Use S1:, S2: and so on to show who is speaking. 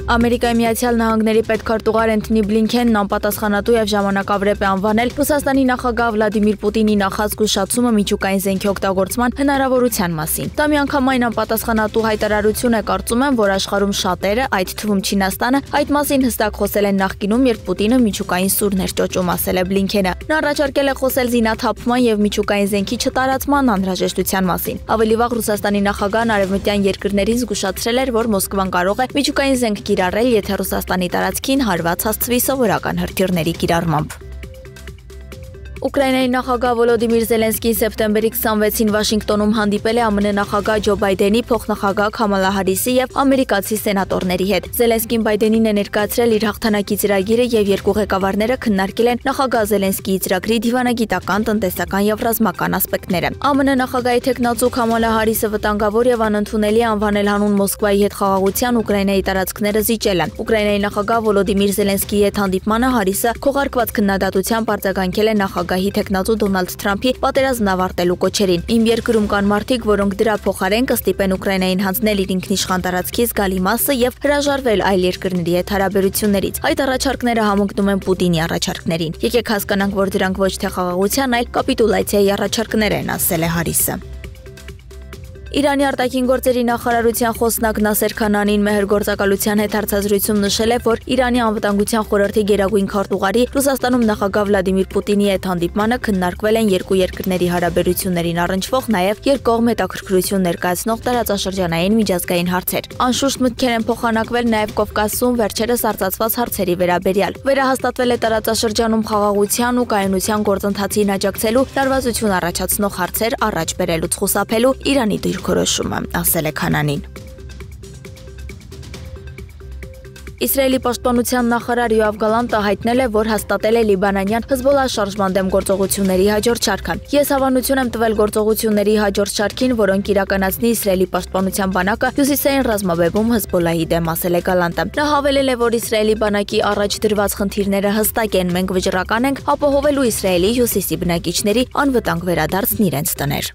S1: Ամերիկայի Միացյալ Նահանգների պետքարտուղար Անթոնի Բլինքենն անպատասխանատու եւ ժամանակավրեպ է անվանել Ռուսաստանի նախագահ Վլադիմիր Պուտինի նախազգուշացումը միջուկային զենքի օգտագործման հնարավորության մասին։ Դա միանգամայն անպատասխանատու հայտարարություն է, կարծում եմ, որ աշխարհում շատերը, այդ թվում Չինաստանը, այդ մասին հստակ խոսել են նախկինում, երբ Պուտինը միջուկային սուրն էր ճոճում, ասել է Բլինքենը։ Նա առաջարկել է խոսել զինաթափման եւ միջուկային զենքի չտարածման անհրաժեշտության մասին։ Ավելի վաղ Ռուսաստանի նախագահն արևմտյան երկրներին զգուշացրել էր, որ Մոսկվան կարող է միջուկային զենք կիրառել, եթե Ռուսաստանի տարածքին հարված հասցվի սովորական հրթիռների կիրառմամբ։ Ուկրաինայի նախագահ Վոլոդիմիր Զելենսկին սեպտեմբերի 26-ին Վաշինգտոնում հանդիպել է ԱՄՆ նախագահ Ջո Բայդենի, փոխնախագահ Քամալա Հարիսի եւ ամերիկացի սենատորների հետ։ Զելենսկին Բայդենին է ներկայացրել իր հաղթանակի ծրագիրը եւ երկու ղեկավարները քննարկել են նախագահ Զելենսկիի ծրագրի դիվանագիտական, տնտեսական եւ ռազմական ասպեկտները։ ԱՄՆ նախագահի թեկնածու Քամալա Հարիսը վտանգավոր եւ անընդունելի անվանել հանուն Մոսկվայի հետ խաղաղության Ուկրաինայի տարածքները զիջել են։ Ուկրաինայի նախագահ Վոլոդիմիր Զելենսկիի հետ հանդիպմանը Հարիսը քողարկված քննադատությամբ արձագանքել է նախագահի թեկնածու Դոնալդ Թրամփի պատերազմն ավարտելու կոչերին։ Իմ երկրում կան մարդիկ, որոնք դրա փոխարեն կստիպեն Ուկրաինային հանձնել իր ինքնիշխան տարածքի զգալի մասը եւ հրաժարվել այլ երկրների հետ հարաբերություններից։ Այդ առաջարկները համընկնում են Պուտինի առաջարկներին։ Եկեք հասկանանք, որ դրանք ոչ թե խաղաղության, այլ կապիտուլյացիայի առաջարկներ են, ասել է Հարիսը։ Իրանի արտաքին գործերի նախարարության խոսնակ Նասեր Քանանին մեհրգործակալության հետ հարցազրույցում նշել է, որ Իրանի անվտանգության խորհրդի գերագույն քարտուղարի Ռուսաստանում նախագահ Վլադիմիր Պուտինի հետ հանդիպմանը քննարկվել են երկու երկրների հարաբերություններին առնչվող նաև երկկողմ հետաքրքրություն ներկայացնող տարածաշրջանային միջազգային հարցեր։ Անշուշտ մտքեր են փոխանակվել նաև Կովկասում վերջերս արծարծված հարցերի վերաբերյալ։ Վերահաստատվել է տարածաշրջանում խաղաղության ու կայունության գործընթացին աջակցելու լարվածություն առաջացնող հարցեր առաջ բերելուց խուսափելու Իրանի դիրքորոշումը, ասել է Քանանին։ Իսրայելի պաշտպանության նախարար Յոավ Գալանտը հայտնել է, որ հաստատել է լիբանանյան Հեզբոլլա շարժման դեմ գործողությունների հաջորդ շարքը։ Ես հավանություն եմ տվել գործողությունների հաջորդ շարքին, որոնք իրականացնի Իսրայելի պաշտպանության բանակը հյուսիսային ռազմավեբում Հեզբոլլայի դեմ, ասել է Գալանտը։ Նա հավելել է, որ Իսրայելի բանակի առաջ դրված խնդիրները հստակ են, մենք վճռական ենք ապահովելու Իսրայելի հյուսիսի բնակիչների անվտանգ վերադարձն իրենց տներ։